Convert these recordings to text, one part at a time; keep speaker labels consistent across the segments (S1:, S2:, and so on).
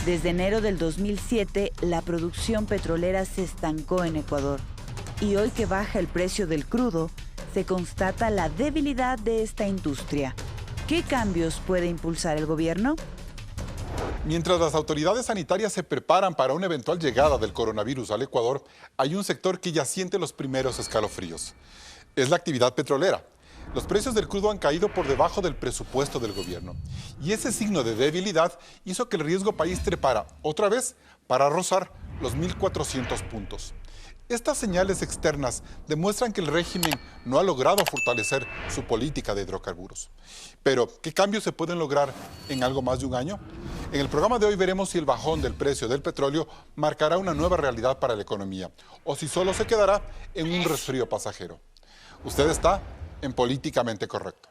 S1: Desde enero del 2007, la producción petrolera se estancó en Ecuador. Y hoy que baja el precio del crudo, se constata la debilidad de esta industria. ¿Qué cambios puede impulsar el gobierno?
S2: Mientras las autoridades sanitarias se preparan para una eventual llegada del coronavirus al Ecuador, hay un sector que ya siente los primeros escalofríos. Es la actividad petrolera. Los precios del crudo han caído por debajo del presupuesto del gobierno. Y ese signo de debilidad hizo que el riesgo país trepara otra vez para rozar los 1.400 puntos. Estas señales externas demuestran que el régimen no ha logrado fortalecer su política de hidrocarburos. Pero, ¿qué cambios se pueden lograr en algo más de un año? En el programa de hoy veremos si el bajón del precio del petróleo marcará una nueva realidad para la economía o si solo se quedará en un resfrío pasajero. Usted está en Políticamente Correcto.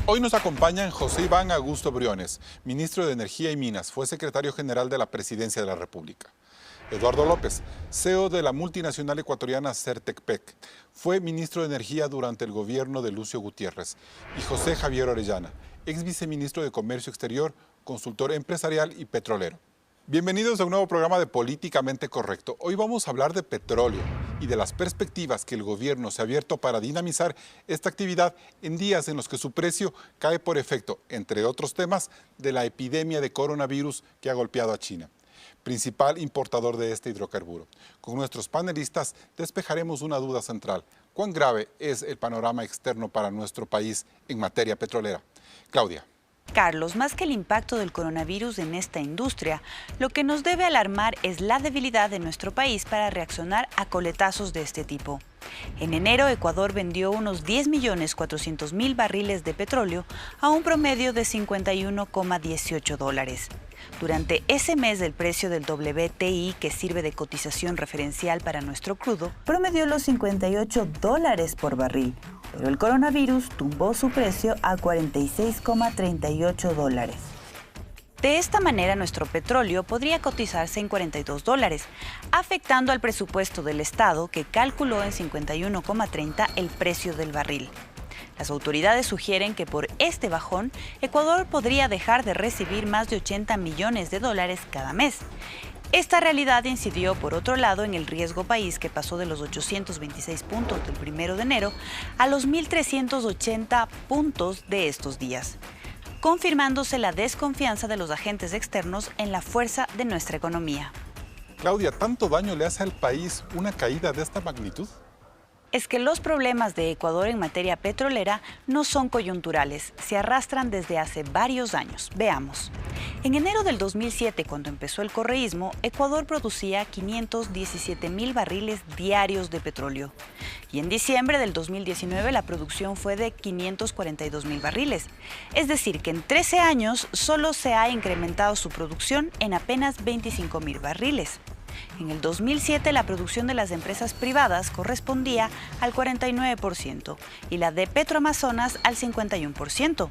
S2: Hoy nos acompañan José Iván Augusto Briones, ministro de Energía y Minas, fue secretario general de la Presidencia de la República. Eduardo López, CEO de la multinacional ecuatoriana Certecpec, fue ministro de Energía durante el gobierno de Lucio Gutiérrez. Y José Javier Orellana, ex viceministro de Comercio Exterior, consultor empresarial y petrolero. Bienvenidos a un nuevo programa de Políticamente Correcto. Hoy vamos a hablar de petróleo y de las perspectivas que el gobierno se ha abierto para dinamizar esta actividad en días en los que su precio cae por efecto, entre otros temas, de la epidemia de coronavirus que ha golpeado a China, principal importador de este hidrocarburo. Con nuestros panelistas despejaremos una duda central. ¿Cuán grave es el panorama externo para nuestro país en materia petrolera? Claudia.
S1: Carlos, más que el impacto del coronavirus en esta industria, lo que nos debe alarmar es la debilidad de nuestro país para reaccionar a coletazos de este tipo. En enero, Ecuador vendió unos 10.400.000 barriles de petróleo a un promedio de $51,18. Durante ese mes, el precio del WTI, que sirve de cotización referencial para nuestro crudo, promedió los $58 por barril, pero el coronavirus tumbó su precio a $46,38. De esta manera, nuestro petróleo podría cotizarse en $42, afectando al presupuesto del Estado, que calculó en 51,30 el precio del barril. Las autoridades sugieren que por este bajón, Ecuador podría dejar de recibir más de $80 millones cada mes. Esta realidad incidió, por otro lado, en el riesgo país, que pasó de los 826 puntos del 1 de enero a los 1.380 puntos de estos días, confirmándose la desconfianza de los agentes externos en la fuerza de nuestra economía.
S2: Claudia, ¿tanto daño le hace al país una caída de esta magnitud?
S1: Es que los problemas de Ecuador en materia petrolera no son coyunturales, se arrastran desde hace varios años. Veamos. En enero del 2007, cuando empezó el correísmo, Ecuador producía 517.000 barriles diarios de petróleo. Y en diciembre del 2019 la producción fue de 542.000 barriles. Es decir, que en 13 años solo se ha incrementado su producción en apenas 25.000 barriles. En el 2007 la producción de las empresas privadas correspondía al 49% y la de Petroamazonas al 51%.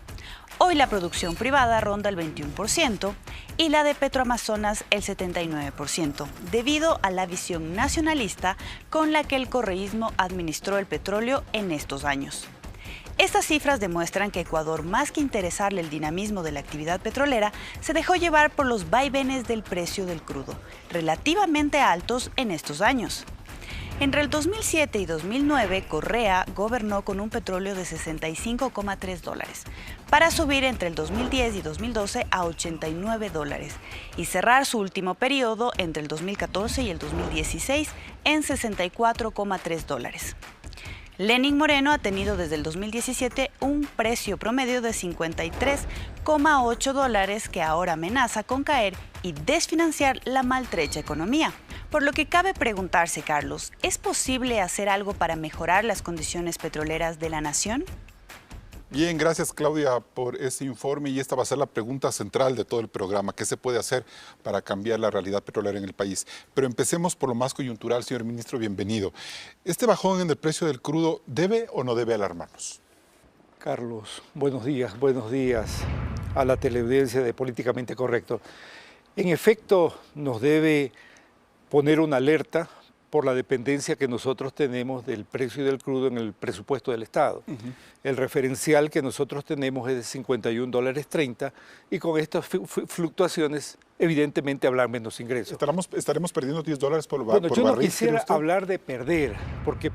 S1: Hoy la producción privada ronda el 21% y la de Petroamazonas el 79%, debido a la visión nacionalista con la que el correísmo administró el petróleo en estos años. Estas cifras demuestran que Ecuador, más que interesarle el dinamismo de la actividad petrolera, se dejó llevar por los vaivenes del precio del crudo, relativamente altos en estos años. Entre el 2007 y 2009, Correa gobernó con un petróleo de $65,3, para subir entre el 2010 y 2012 a $89 y cerrar su último periodo entre el 2014 y el 2016 en $64,3. Lenín Moreno ha tenido desde el 2017 un precio promedio de $53,8 que ahora amenaza con caer y desfinanciar la maltrecha economía. Por lo que cabe preguntarse, Carlos, ¿es posible hacer algo para mejorar las condiciones petroleras de la nación?
S2: Bien, gracias Claudia por ese informe y esta va a ser la pregunta central de todo el programa. ¿Qué se puede hacer para cambiar la realidad petrolera en el país? Pero empecemos por lo más coyuntural, señor ministro, bienvenido. ¿Este bajón en el precio del crudo debe o no debe alarmarnos?
S3: Carlos, buenos días a la teleaudiencia de Políticamente Correcto. En efecto, nos debe poner una alerta por la dependencia que nosotros tenemos del precio del crudo en el presupuesto del Estado. El referencial que nosotros tenemos es de $51.30 y con estas fluctuaciones evidentemente habrá menos ingresos.
S2: ¿Estaremos perdiendo $10 por
S3: Bueno, yo no
S2: barril?
S3: quisiera hablar de perder, porque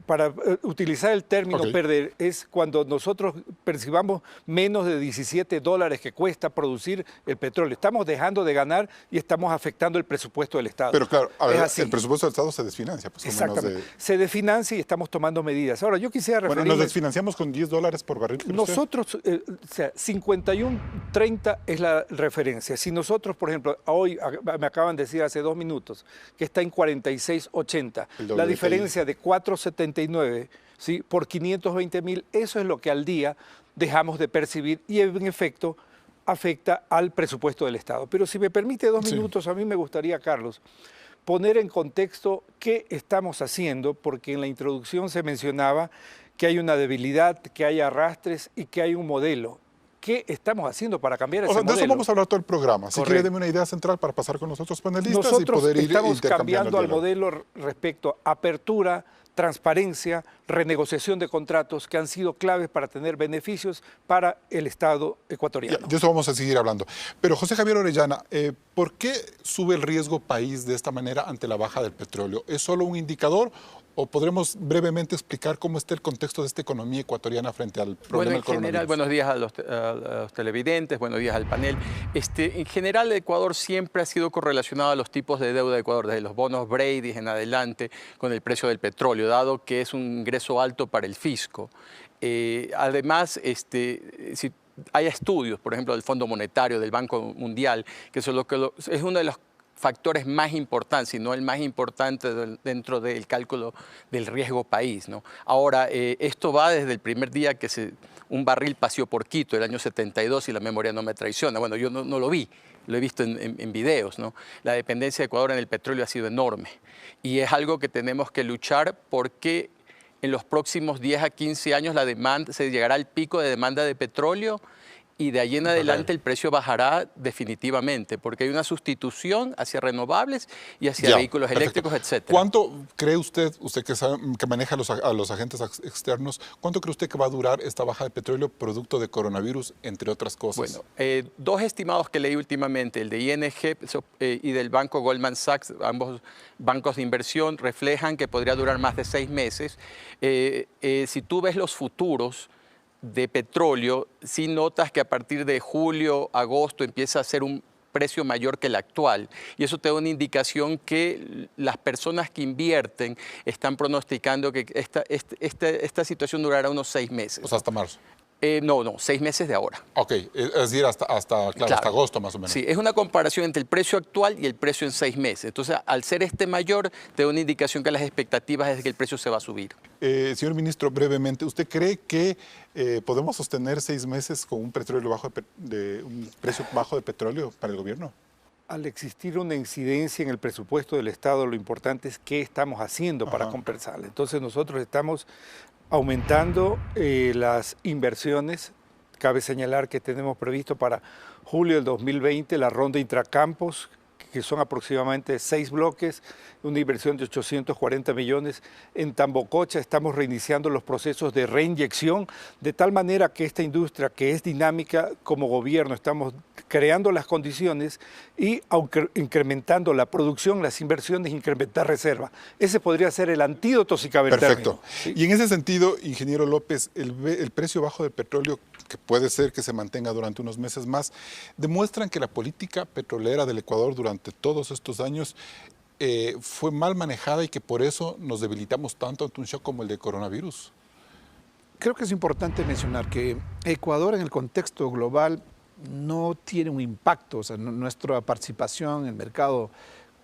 S3: para utilizar el término perder es cuando nosotros percibamos menos de $17 que cuesta producir el petróleo. Estamos dejando de ganar y estamos afectando el presupuesto del Estado.
S2: Pero claro, a ver, el presupuesto del Estado se desfinancia. Pues,
S3: exactamente, se desfinancia y estamos tomando medidas. Ahora, yo quisiera referirme...
S2: Bueno, nos desfinanciamos con $10 por barril.
S3: Nosotros, 51.30 es la referencia. Si nosotros, por ejemplo, hoy me acaban de decir hace 2 minutos que está en 46.80, la diferencia de 4.79, ¿sí?, por 520.000, eso es lo que al día dejamos de percibir y en efecto afecta al presupuesto del Estado. Pero si me permite 2 minutos, a mí me gustaría, Carlos, poner en contexto qué estamos haciendo, porque en la introducción se mencionaba que hay una debilidad, que hay arrastres y que hay un modelo. ¿Qué estamos haciendo para cambiar ese modelo?
S2: De eso vamos a hablar todo el programa. Si quiere, deme una idea central para pasar con los otros panelistas y
S3: nosotros
S2: poder ir
S3: estamos cambiando al modelo respecto a apertura, transparencia, renegociación de contratos que han sido claves para tener beneficios para el Estado ecuatoriano.
S2: De eso vamos a seguir hablando. Pero José Javier Orellana, ¿por qué sube el riesgo país de esta manera ante la baja del petróleo? ¿Es solo un indicador o podremos brevemente explicar cómo está el contexto de esta economía ecuatoriana frente al problema del coronavirus?
S4: En general, buenos días a los televidentes, buenos días al panel. En general, el Ecuador siempre ha sido correlacionado a los tipos de deuda de Ecuador, desde los bonos Brady en adelante, con el precio del petróleo, dado que es un ingreso alto para el fisco. Además, si hay estudios, por ejemplo, del Fondo Monetario, del Banco Mundial, que eso es uno de los factores más importantes, si no el más importante dentro del cálculo del riesgo país, ¿no? Ahora, esto va desde el primer día que un barril paseó por Quito, el año 72, y la memoria no me traiciona. Bueno, yo no lo vi, lo he visto en videos, ¿no? La dependencia de Ecuador en el petróleo ha sido enorme y es algo que tenemos que luchar porque en los próximos 10 a 15 años se llegará al pico de demanda de petróleo y de ahí en adelante el precio bajará definitivamente, porque hay una sustitución hacia renovables y hacia vehículos eléctricos, etc.
S2: ¿Cuánto cree usted que maneja a los agentes externos, cuánto cree usted que va a durar esta baja de petróleo producto de coronavirus, entre otras cosas?
S4: Bueno, 2 estimados que leí últimamente, el de ING y del banco Goldman Sachs, ambos bancos de inversión, reflejan que podría durar más de 6 meses. Si tú ves los futuros de petróleo, sí notas que a partir de julio, agosto empieza a ser un precio mayor que el actual. Y eso te da una indicación que las personas que invierten están pronosticando que esta situación durará unos 6 meses.
S2: O sea, hasta marzo.
S4: No, 6 meses de ahora.
S2: Ok, es decir, hasta agosto más o menos.
S4: Sí, es una comparación entre el precio actual y el precio en 6 meses. Entonces, al ser mayor, te da una indicación que las expectativas es de que el precio se va a subir.
S2: Señor ministro, brevemente, ¿usted cree que podemos sostener 6 meses con un precio bajo de petróleo para el gobierno?
S3: Al existir una incidencia en el presupuesto del Estado, lo importante es qué estamos haciendo para compensarla. Entonces, nosotros estamos aumentando las inversiones. Cabe señalar que tenemos previsto para julio del 2020 la ronda intracampos, que son aproximadamente 6 bloques, una inversión de 840 millones. En Tambococha estamos reiniciando los procesos de reinyección, de tal manera que esta industria, que es dinámica, como gobierno estamos creando las condiciones y incrementando la producción, las inversiones, incrementar reserva. Ese podría ser el antídoto si cabe el término.
S2: Perfecto. Y en ese sentido, ingeniero López, el precio bajo del petróleo, que puede ser que se mantenga durante unos meses más, demuestran que la política petrolera del Ecuador durante todos estos años fue mal manejada y que por eso nos debilitamos tanto ante un shock como el de coronavirus.
S5: Creo que es importante mencionar que Ecuador en el contexto global no tiene un impacto, o sea, nuestra participación en el mercado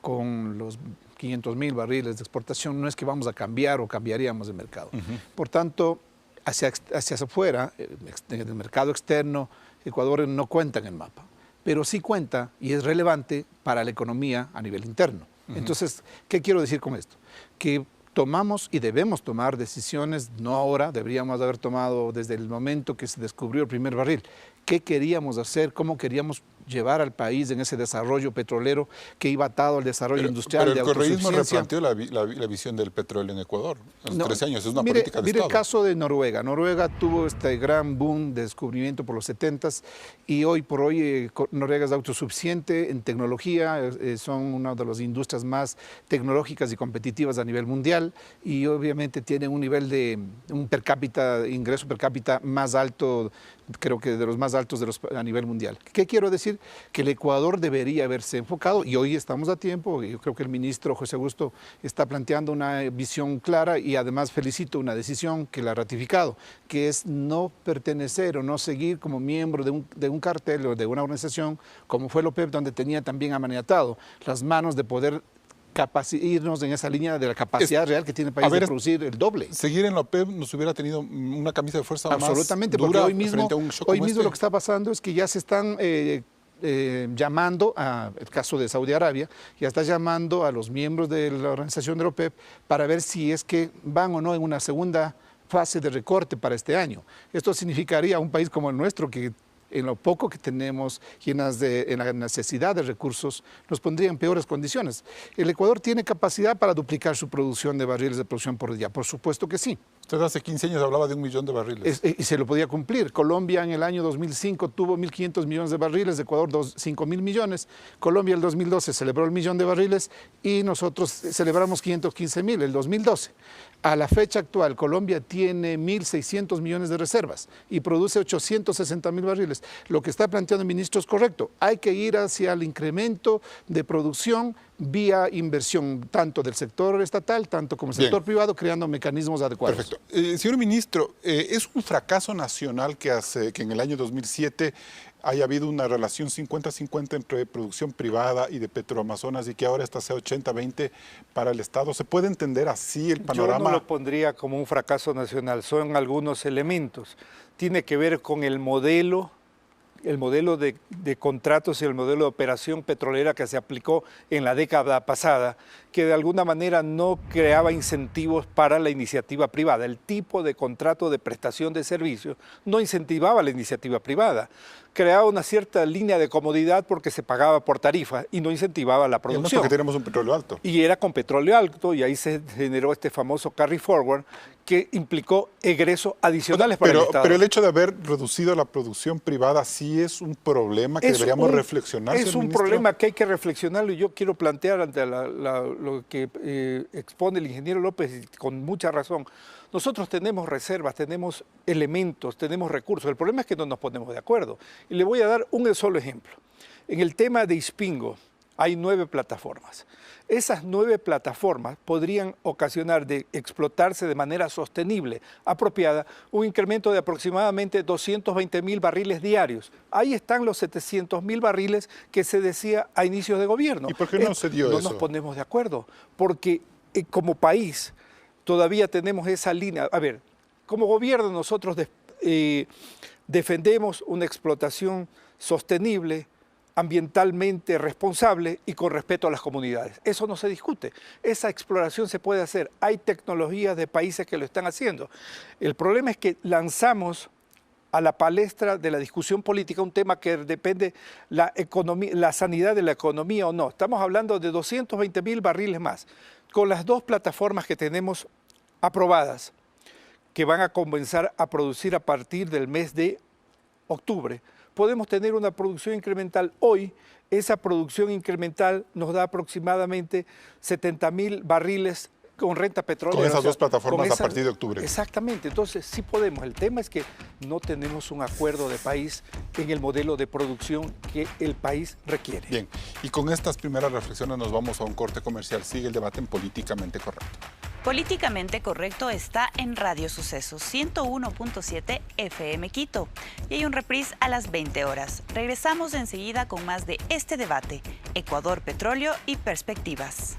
S5: con los 500.000 barriles de exportación no es que vamos a cambiar o cambiaríamos de mercado. Por tanto, hacia afuera, en el mercado externo, Ecuador no cuenta en el mapa, pero sí cuenta y es relevante para la economía a nivel interno. Entonces, ¿qué quiero decir con esto? Que tomamos y debemos tomar decisiones, no ahora, deberíamos haber tomado desde el momento que se descubrió el primer barril. ¿Qué queríamos hacer? ¿Cómo queríamos llevar al país en ese desarrollo petrolero que iba atado al desarrollo industrial
S2: pero
S5: de
S2: el correísmo
S5: autosuficiencia.
S2: replanteó la visión del petróleo en Ecuador. En los 13 años es una
S5: mire,
S2: política de
S5: mire
S2: Estado.
S5: el caso de Noruega. Noruega tuvo este gran boom de descubrimiento por los 70s y hoy por hoy Noruega es autosuficiente en tecnología, son una de las industrias más tecnológicas y competitivas a nivel mundial y obviamente tienen un nivel de un per cápita, ingreso per cápita más alto, creo que de los más altos a nivel mundial. ¿Qué quiero decir? Que el Ecuador debería haberse enfocado, y hoy estamos a tiempo, yo creo que el ministro José Augusto está planteando una visión clara y además felicito una decisión que la ha ratificado, que es no pertenecer o no seguir como miembro de un cartel o de una organización como fue el OPEP, donde tenía también amaniatado las manos de poder irnos en esa línea de la capacidad real que tiene el país de producir el doble.
S2: Seguir en la OPEP nos hubiera tenido una camisa de fuerza
S5: absolutamente,
S2: más dura
S5: porque hoy mismo
S2: este.
S5: Lo que está pasando es que ya se están llamando a el caso de Saudi Arabia, ya está llamando a los miembros de la organización de la OPEP para ver si es que van o no en una segunda fase de recorte para este año. Esto significaría a un país como el nuestro que en lo poco que tenemos y en la necesidad de recursos, nos pondría en peores condiciones. El Ecuador tiene capacidad para duplicar su producción de barriles de producción por día, por supuesto que sí.
S2: Usted hace 15 años hablaba de 1 millón de barriles.
S5: Y se lo podía cumplir. Colombia en el año 2005 tuvo 1.500 millones de barriles, Ecuador 5.000 millones. Colombia en el 2012 celebró el 1.000.000 de barriles y nosotros celebramos 515.000 el 2012. A la fecha actual, Colombia tiene 1.600 millones de reservas y produce 860.000 barriles. Lo que está planteando el ministro es correcto. Hay que ir hacia el incremento de producción vía inversión, tanto del sector estatal, tanto como el sector privado, creando mecanismos adecuados.
S2: Perfecto. Señor ministro, ¿es un fracaso nacional que en el año 2007 haya habido una relación 50-50 entre producción privada y de Petroamazonas y que ahora esta sea 80-20 para el Estado? ¿Se puede entender así el panorama?
S3: Yo no lo pondría como un fracaso nacional, son algunos elementos. Tiene que ver con el modelo de contratos y el modelo de operación petrolera que se aplicó en la década pasada, que de alguna manera no creaba incentivos para la iniciativa privada. El tipo de contrato de prestación de servicios no incentivaba la iniciativa privada. Creaba una cierta línea de comodidad porque se pagaba por tarifa y no incentivaba la producción.
S2: Y porque tenemos un petróleo alto.
S3: Y era con petróleo alto y ahí se generó este famoso carry forward que implicó egresos adicionales para el Estado.
S2: Pero el hecho de haber reducido la producción privada sí es un problema que deberíamos reflexionar.
S3: Es un problema que hay que reflexionarlo y yo quiero plantear ante lo que expone el ingeniero López con mucha razón. Nosotros tenemos reservas, tenemos elementos, tenemos recursos. El problema es que no nos ponemos de acuerdo. Y le voy a dar un solo ejemplo. En el tema de Ispingo hay 9 plataformas. Esas 9 plataformas podrían ocasionar de explotarse de manera sostenible, apropiada, un incremento de aproximadamente 220.000 barriles diarios. Ahí están los 700.000 barriles que se decía a inicios de gobierno.
S2: ¿Y por qué no se dio eso?
S3: No nos ponemos de acuerdo, porque como país todavía tenemos esa línea. A ver, como gobierno nosotros defendemos una explotación sostenible, ambientalmente responsable y con respeto a las comunidades. Eso no se discute. Esa exploración se puede hacer. Hay tecnologías de países que lo están haciendo. El problema es que lanzamos a la palestra de la discusión política un tema que depende la sanidad de la economía o no. Estamos hablando de 220.000 barriles más. Con las 2 plataformas que tenemos aprobadas, que van a comenzar a producir a partir del mes de octubre, podemos tener una producción incremental. Hoy, esa producción incremental nos da aproximadamente 70.000 barriles con renta petrolera.
S2: Con esas 2 plataformas a partir de octubre.
S3: Exactamente, entonces sí podemos. El tema es que no tenemos un acuerdo de país en el modelo de producción que el país requiere.
S2: Bien, y con estas primeras reflexiones nos vamos a un corte comercial. Sigue el debate en Políticamente Correcto.
S1: Políticamente Correcto está en Radio Sucesos 101.7 FM Quito y hay un reprise a las 20 horas. Regresamos enseguida con más de este debate, Ecuador, petróleo y perspectivas.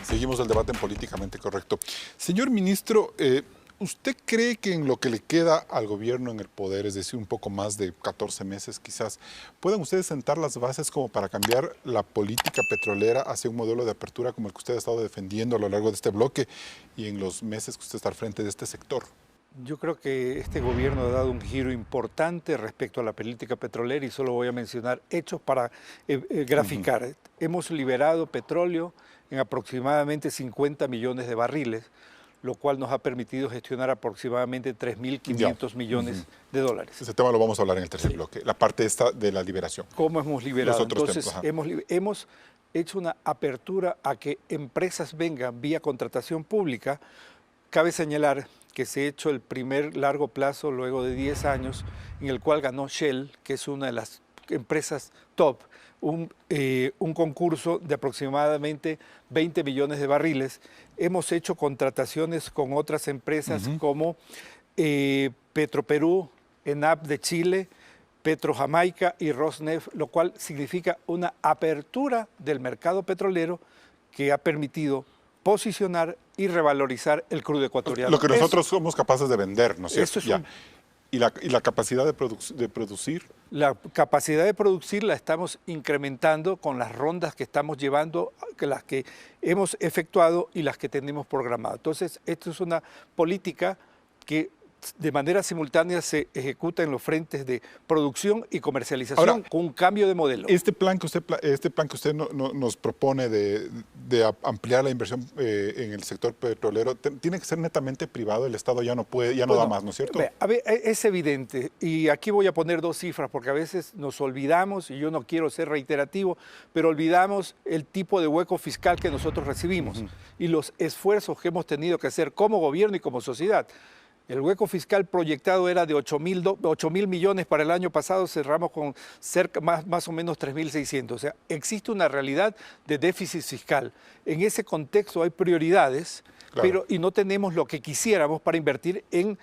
S2: Seguimos el debate en Políticamente Correcto. Señor ministro, ¿usted cree que en lo que le queda al gobierno en el poder, es decir, un poco más de 14 meses quizás, puedan ustedes sentar las bases como para cambiar la política petrolera hacia un modelo de apertura como el que usted ha estado defendiendo a lo largo de este bloque y en los meses que usted está al frente de este sector?
S3: Yo creo que este gobierno ha dado un giro importante respecto a la política petrolera y solo voy a mencionar hechos para graficar. Hemos liberado petróleo en aproximadamente 50 millones de barriles, lo cual nos ha permitido gestionar aproximadamente 3.500 millones de dólares.
S2: Ese tema lo vamos a hablar en el tercer bloque, la parte esta de la liberación.
S3: ¿Cómo hemos liberado?
S2: Entonces,
S3: hemos hecho una apertura a que empresas vengan vía contratación pública. Cabe señalar que se ha hecho el primer largo plazo luego de 10 años, en el cual ganó Shell, que es una de las empresas top, un concurso de aproximadamente 20 millones de barriles. Hemos hecho contrataciones con otras empresas como Petroperú, ENAP de Chile, Petrojamaica y Rosneft, lo cual significa una apertura del mercado petrolero que ha permitido posicionar y revalorizar el crudo ecuatoriano.
S2: Lo que nosotros somos capaces de vender, ¿no es cierto?
S3: Eso es
S2: ¿Y la capacidad de producir?
S3: La capacidad de producir la estamos incrementando con las rondas que estamos llevando, las que hemos efectuado y las que tenemos programadas. Entonces, esto es una política que de manera simultánea se ejecuta en los frentes de producción y comercialización. Ahora, con un cambio de modelo.
S2: Este plan que usted nos propone de ampliar la inversión en el sector petrolero, tiene que ser netamente privado. El Estado ya no puede, ya no da más, ¿no es cierto?
S3: A ver, es evidente, y aquí voy a poner dos cifras porque a veces nos olvidamos, y yo no quiero ser reiterativo, pero olvidamos el tipo de hueco fiscal que nosotros recibimos y los esfuerzos que hemos tenido que hacer como gobierno y como sociedad. El hueco fiscal proyectado era de 8.000 millones para el año pasado, cerramos con cerca más o menos 3.600. O sea, existe una realidad de déficit fiscal. En ese contexto hay prioridades, claro, y no tenemos lo que quisiéramos para invertir en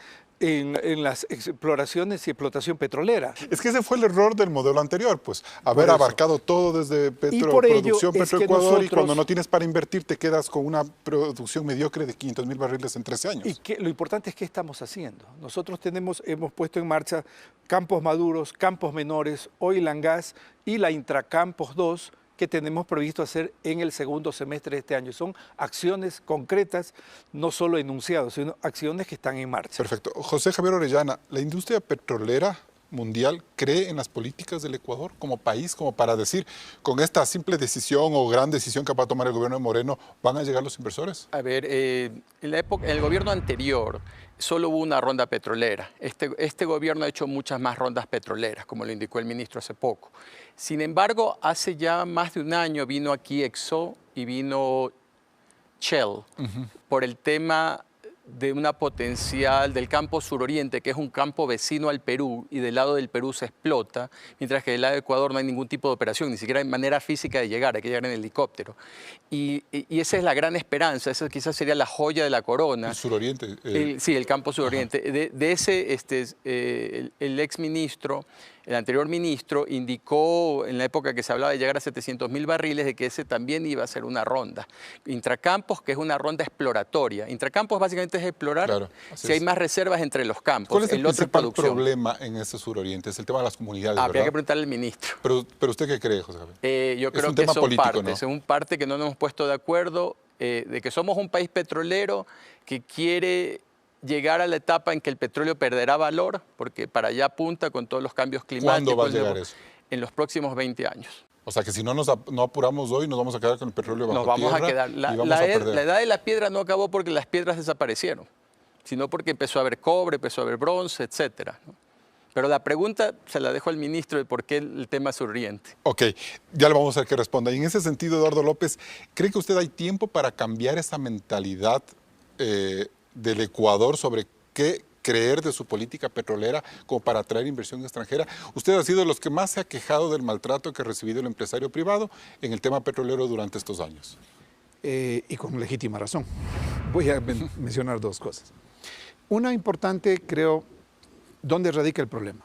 S3: las exploraciones y explotación petrolera.
S2: Es que ese fue el error del modelo anterior, pues, haber abarcado todo desde producción Petroecuador, y cuando no tienes para invertir te quedas con una producción mediocre de 500.000 barriles en 13 años.
S3: Y lo importante es qué estamos haciendo. Nosotros hemos puesto en marcha campos maduros, campos menores, oil and gas y la Intracampos 2, que tenemos previsto hacer en el segundo semestre de este año. Son acciones concretas, no solo enunciados, sino acciones que están en marcha.
S2: Perfecto. José Javier Orellana, ¿la industria petrolera mundial cree en las políticas del Ecuador como país, como para decir, con esta simple decisión o gran decisión que va a tomar el gobierno de Moreno, van a llegar los inversores?
S4: A ver, en el gobierno anterior solo hubo una ronda petrolera. Este gobierno ha hecho muchas más rondas petroleras, como lo indicó el ministro hace poco. Sin embargo, hace ya más de un año vino aquí Exxon y vino Shell por el tema de una potencial del campo suroriente, que es un campo vecino al Perú, y del lado del Perú se explota, mientras que del lado de Ecuador no hay ningún tipo de operación, ni siquiera hay manera física de llegar, hay que llegar en helicóptero. Y esa es la gran esperanza, esa quizás sería la joya de la corona.
S2: ¿El suroriente?
S4: Sí, el campo suroriente. De ese, el exministro, el anterior ministro, indicó en la época que se hablaba de llegar a 700.000 barriles de que ese también iba a ser una ronda. Intracampos, que es una ronda exploratoria. Intracampos básicamente es explorar si hay más reservas entre los campos.
S2: ¿Cuál es el principal problema en ese suroriente? Es el tema de las comunidades,
S4: Habría
S2: ¿verdad?
S4: que preguntarle al ministro.
S2: Pero ¿usted qué cree, José Javier?
S4: Yo creo que son partes. Es un parte que no nos hemos puesto de acuerdo, de que somos un país petrolero que quiere llegar a la etapa en que el petróleo perderá valor, porque para allá apunta con todos los cambios climáticos.
S2: ¿Cuándo va a llegar eso?
S4: En los próximos 20 años.
S2: O sea que si no apuramos hoy, nos vamos a quedar con el petróleo bajo
S4: tierra. Nos vamos a quedar.
S2: La
S4: edad de la piedra no acabó porque las piedras desaparecieron, sino porque empezó a haber cobre, empezó a haber bronce, etcétera, ¿no? Pero la pregunta se la dejo al ministro de por qué el tema suroriente.
S2: Ok, ya le vamos a ver que responda. Y en ese sentido, Eduardo López, ¿cree que usted hay tiempo para cambiar esa mentalidad del Ecuador sobre qué creer de su política petrolera como para atraer inversión extranjera? Usted ha sido de los que más se ha quejado del maltrato que ha recibido el empresario privado en el tema petrolero durante estos años.
S5: Y con legítima razón. Voy a mencionar dos cosas. Una importante, creo, ¿dónde radica el problema?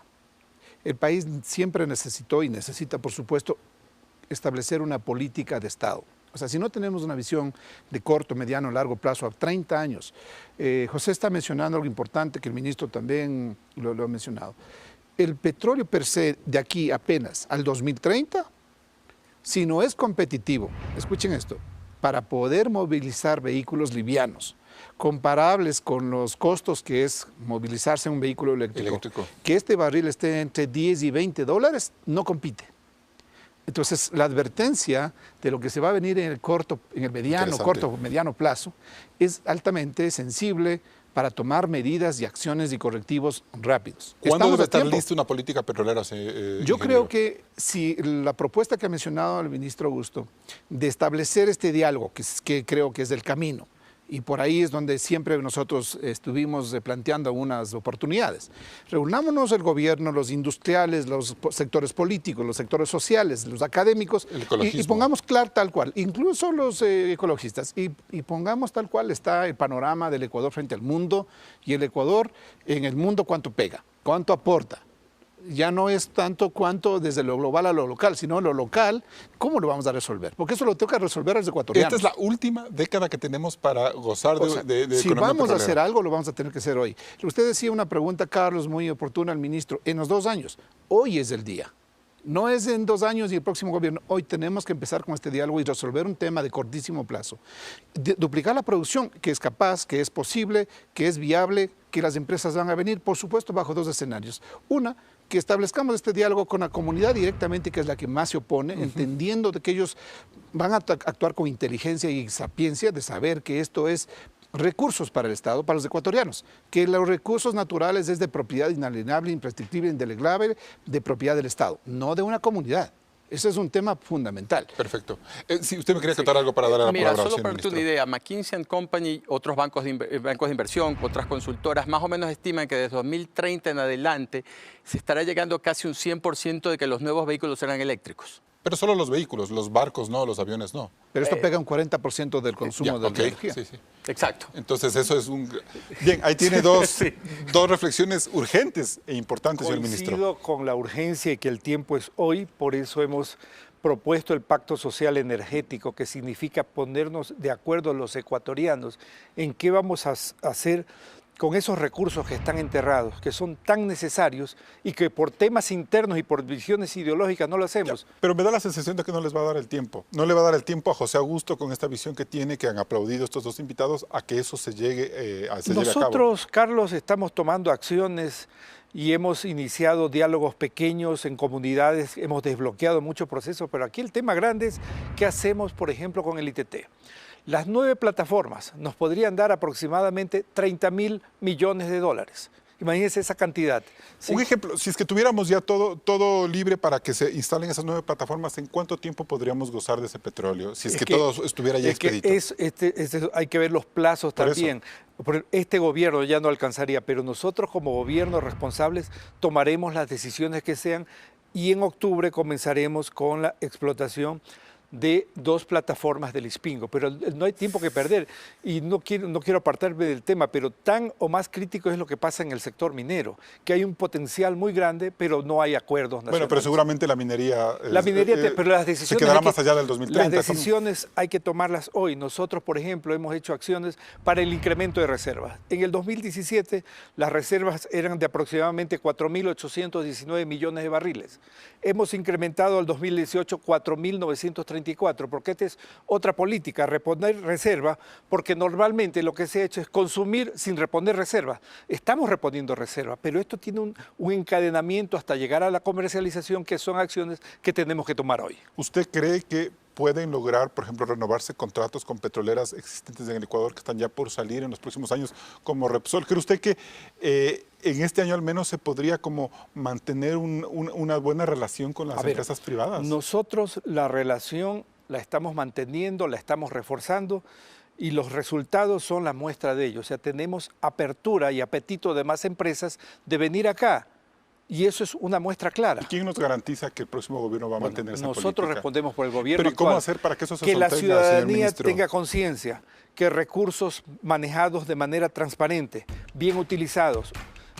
S5: El país siempre necesitó y necesita, por supuesto, establecer una política de Estado. O sea, si no tenemos una visión de corto, mediano, largo plazo, a 30 años. José está mencionando algo importante que el ministro también lo ha mencionado. El petróleo per se, de aquí apenas al 2030, si no es competitivo, escuchen esto, para poder movilizar vehículos livianos comparables con los costos que es movilizarse en un vehículo eléctrico, que este barril esté entre 10 y 20 dólares, no compite. Entonces, la advertencia de lo que se va a venir en el mediano plazo es altamente sensible para tomar medidas y acciones y correctivos rápidos.
S2: ¿Cuándo debe estar lista una política petrolera?
S5: Yo creo que si la propuesta que ha mencionado el ministro Augusto de establecer este diálogo, que creo que es el camino, y por ahí es donde siempre nosotros estuvimos planteando algunas oportunidades. Reunámonos el gobierno, los industriales, los sectores políticos, los sectores sociales, los académicos, y pongamos claro tal cual, incluso los ecologistas, y pongamos tal cual está el panorama del Ecuador frente al mundo, y el Ecuador en el mundo cuánto pega, cuánto aporta. Ya no es tanto cuanto desde lo global a lo local, sino lo local, ¿cómo lo vamos a resolver? Porque eso lo tengo que resolver a los ecuatorianos.
S2: Esta es la última década que tenemos para gozar de
S5: si
S2: economía
S5: vamos
S2: petrolera.
S5: a hacer algo, lo vamos a tener que hacer hoy. Usted decía una pregunta, Carlos, muy oportuna al ministro. En los 2 años, hoy es el día. No es en 2 años y el próximo gobierno. Hoy tenemos que empezar con este diálogo y resolver un tema de cortísimo plazo. Duplicar la producción, que es capaz, que es posible, que es viable, que las empresas van a venir, por supuesto, bajo 2 escenarios. Una, que establezcamos este diálogo con la comunidad directamente, que es la que más se opone, entendiendo de que ellos van a actuar con inteligencia y sapiencia de saber que esto es recursos para el Estado, para los ecuatorianos, que los recursos naturales es de propiedad inalienable, imprescriptible, indelegable, de propiedad del Estado, no de una comunidad. Ese es un tema fundamental.
S2: Perfecto. Si usted me quería contar algo para darle la palabra
S4: solo para darte una idea, McKinsey & Company, otros bancos de inversión, otras consultoras, más o menos estiman que desde 2030 en adelante se estará llegando a casi un 100% de que los nuevos vehículos serán eléctricos.
S2: Pero solo los vehículos, los barcos no, los aviones no.
S5: Pero esto pega un 40% del consumo de energía.
S2: Sí, sí.
S4: Exacto.
S2: Entonces eso es un... Bien, ahí tiene dos reflexiones urgentes e importantes, señor ministro.
S3: Coincido con la urgencia y que el tiempo es hoy, por eso hemos propuesto el Pacto Social Energético, que significa ponernos de acuerdo los ecuatorianos en qué vamos a hacer con esos recursos que están enterrados, que son tan necesarios y que por temas internos y por visiones ideológicas no lo hacemos.
S2: Pero me da la sensación de que no les va a dar el tiempo. No le va a dar el tiempo a José Augusto con esta visión que tiene, que han aplaudido estos 2 invitados, a que eso se llegue a cabo.
S3: Nosotros, Carlos, estamos tomando acciones y hemos iniciado diálogos pequeños en comunidades, hemos desbloqueado muchos procesos, pero aquí el tema grande es qué hacemos, por ejemplo, con el ITT. Las 9 plataformas nos podrían dar aproximadamente 30.000 millones de dólares. Imagínense esa cantidad. ¿Sí?
S2: Un ejemplo, si es que tuviéramos ya todo libre para que se instalen esas 9 plataformas, ¿en cuánto tiempo podríamos gozar de ese petróleo? Si es que todo estuviera ya expedito.
S3: Hay que ver los plazos también. Este gobierno ya no alcanzaría, pero nosotros como gobierno responsables tomaremos las decisiones que sean y en octubre comenzaremos con la explotación de 2 plataformas del Ispingo, pero no hay tiempo que perder y no quiero apartarme del tema, pero tan o más crítico es lo que pasa en el sector minero, que hay un potencial muy grande, pero no hay acuerdos nacionales.
S2: Bueno, pero seguramente la minería...
S3: pero las decisiones...
S2: Se quedará más allá del 2030.
S3: Las decisiones hay que tomarlas hoy. Nosotros, por ejemplo, hemos hecho acciones para el incremento de reservas. En el 2017, las reservas eran de aproximadamente 4.819 millones de barriles. Hemos incrementado al 2018 4.934, porque esta es otra política, reponer reserva, porque normalmente lo que se ha hecho es consumir sin reponer reserva. Estamos reponiendo reserva, pero esto tiene un encadenamiento hasta llegar a la comercialización, que son acciones que tenemos que tomar hoy.
S2: ¿Usted cree que pueden lograr, por ejemplo, renovarse contratos con petroleras existentes en el Ecuador que están ya por salir en los próximos años, como Repsol? ¿Cree usted que en este año al menos se podría como mantener una buena relación con las empresas privadas?
S3: Nosotros la relación la estamos manteniendo, la estamos reforzando y los resultados son la muestra de ello. O sea, tenemos apertura y apetito de más empresas de venir acá. Y eso es una muestra clara.
S2: ¿Y quién nos garantiza que el próximo gobierno va a mantener esa política?
S3: Nosotros respondemos por el gobierno
S2: Pero ¿y cómo
S3: actual,
S2: hacer para que eso se
S3: que
S2: sostenga,
S3: la ciudadanía
S2: señor ministro?
S3: tenga conciencia que recursos manejados de manera transparente, bien utilizados,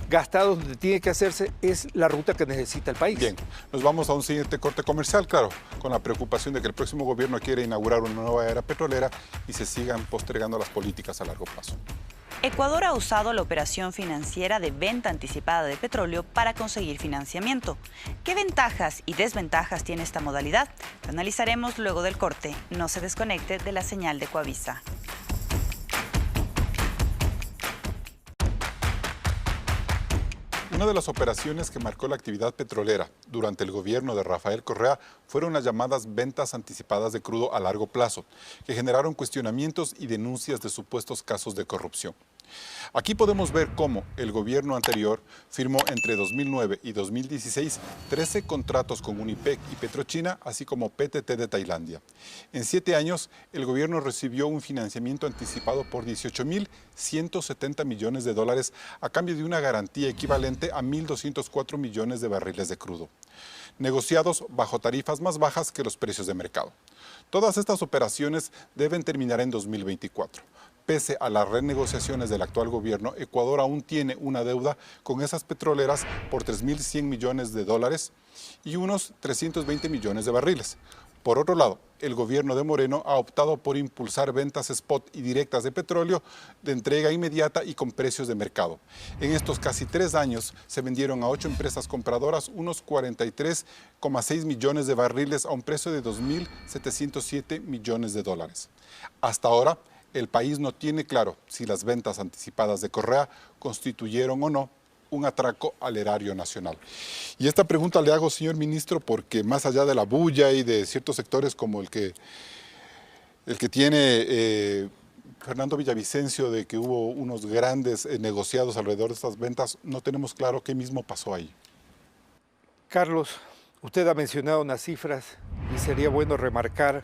S3: gastados donde tiene que hacerse, es la ruta que necesita el país.
S2: Bien, nos vamos a un siguiente corte comercial, claro, con la preocupación de que el próximo gobierno quiere inaugurar una nueva era petrolera y se sigan postergando las políticas a largo plazo.
S1: Ecuador ha usado la operación financiera de venta anticipada de petróleo para conseguir financiamiento. ¿Qué ventajas y desventajas tiene esta modalidad? Lo analizaremos luego del corte. No se desconecte de la señal de Coavisa.
S2: Una de las operaciones que marcó la actividad petrolera durante el gobierno de Rafael Correa fueron las llamadas ventas anticipadas de crudo a largo plazo, que generaron cuestionamientos y denuncias de supuestos casos de corrupción. Aquí podemos ver cómo el gobierno anterior firmó entre 2009 y 2016 13 contratos con Unipec y Petrochina, así como PTT de Tailandia. En 7 años, el gobierno recibió un financiamiento anticipado por 18.170 millones de dólares a cambio de una garantía equivalente a 1.204 millones de barriles de crudo, negociados bajo tarifas más bajas que los precios de mercado. Todas estas operaciones deben terminar en 2024. Pese a las renegociaciones del actual gobierno, Ecuador aún tiene una deuda con esas petroleras por 3.100 millones de dólares y unos 320 millones de barriles. Por otro lado, el gobierno de Moreno ha optado por impulsar ventas spot y directas de petróleo de entrega inmediata y con precios de mercado. En estos casi 3 años se vendieron a 8 empresas compradoras unos 43,6 millones de barriles a un precio de 2.707 millones de dólares. Hasta ahora, el país no tiene claro si las ventas anticipadas de Correa constituyeron o no un atraco al erario nacional. Y esta pregunta le hago, señor ministro, porque más allá de la bulla y de ciertos sectores como el que tiene Fernando Villavicencio, de que hubo unos grandes negociados alrededor de estas ventas, no tenemos claro qué mismo pasó ahí.
S3: Carlos, usted ha mencionado unas cifras y sería bueno remarcar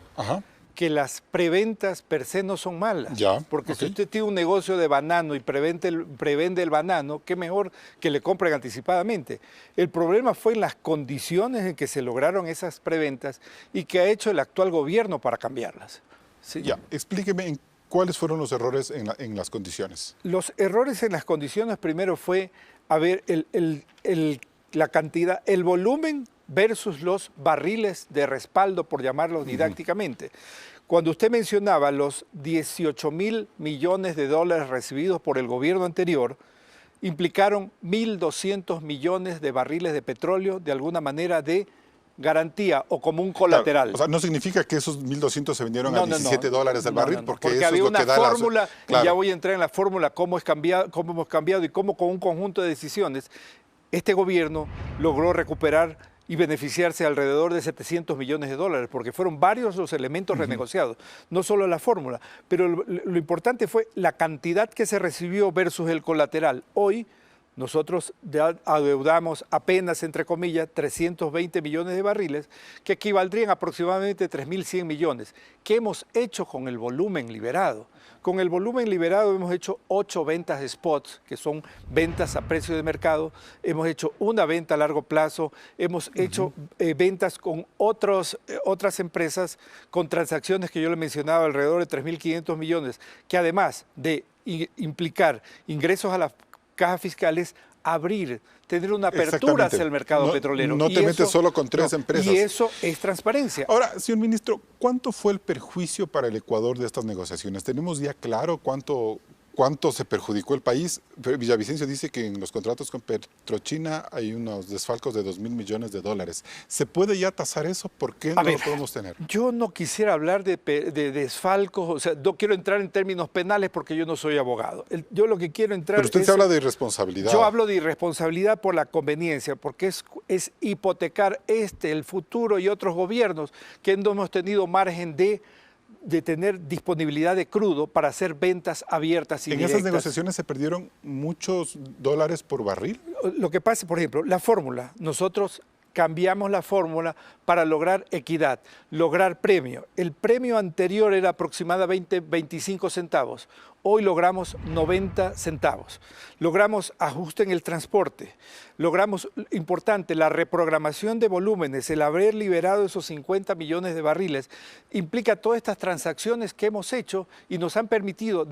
S3: que las preventas per se no son malas. Porque si usted tiene un negocio de banano y prevende el banano, qué mejor que le compren anticipadamente. El problema fue en las condiciones en que se lograron esas preventas y que ha hecho el actual gobierno para cambiarlas.
S2: ¿Sí? Explíqueme cuáles fueron los errores en las condiciones.
S3: Los errores en las condiciones primero fue, a ver, la cantidad, el volumen versus los barriles de respaldo, por llamarlos didácticamente. Cuando usted mencionaba los 18.000 millones de dólares recibidos por el gobierno anterior, implicaron 1.200 millones de barriles de petróleo de alguna manera de garantía o como un colateral.
S2: Claro, o sea, no significa que esos 1.200 se vendieron a 17 dólares el barril, porque eso
S3: había
S2: es lo
S3: una
S2: que da
S3: fórmula,
S2: claro.
S3: Y ya voy a entrar en la fórmula, cómo hemos cambiado y cómo con un conjunto de decisiones este gobierno logró recuperar y beneficiarse alrededor de 700 millones de dólares, porque fueron varios los elementos renegociados, no solo la fórmula, pero lo importante fue la cantidad que se recibió versus el colateral. Hoy nosotros adeudamos apenas, entre comillas, 320 millones de barriles, que equivaldrían aproximadamente a 3.100 millones. ¿Qué hemos hecho con el volumen liberado? Con el volumen liberado hemos hecho 8 ventas de spots, que son ventas a precio de mercado. Hemos hecho una venta a largo plazo. Hemos hecho ventas con otras empresas, con transacciones que yo le mencionaba, alrededor de 3.500 millones, que además de implicar ingresos a las cajas fiscales, tener una apertura hacia el mercado petrolero.
S2: No te metes solo con 3 empresas.
S3: Y eso es transparencia.
S2: Ahora, señor ministro, ¿cuánto fue el perjuicio para el Ecuador de estas negociaciones? ¿Tenemos ya claro cuánto se perjudicó el país? Villavicencio dice que en los contratos con Petrochina hay unos desfalcos de 2.000 millones de dólares. ¿Se puede ya tasar eso? ¿Por qué no lo podemos tener?
S3: Yo no quisiera hablar de desfalcos, o sea, no quiero entrar en términos penales porque yo no soy abogado. Yo lo que quiero entrar
S2: Pero usted se habla de irresponsabilidad.
S3: Yo hablo de irresponsabilidad por la conveniencia, porque es hipotecar el futuro y otros gobiernos que no hemos tenido margen de tener disponibilidad de crudo para hacer ventas abiertas y directas.
S2: ¿En esas negociaciones se perdieron muchos dólares por barril?
S3: Lo que pasa, por ejemplo, la fórmula. Nosotros cambiamos la fórmula para lograr equidad, lograr premio. El premio anterior era aproximadamente 25 centavos. Hoy logramos 90 centavos. Logramos ajuste en el transporte. Logramos, importante, la reprogramación de volúmenes, el haber liberado esos 50 millones de barriles, implica todas estas transacciones que hemos hecho y nos han permitido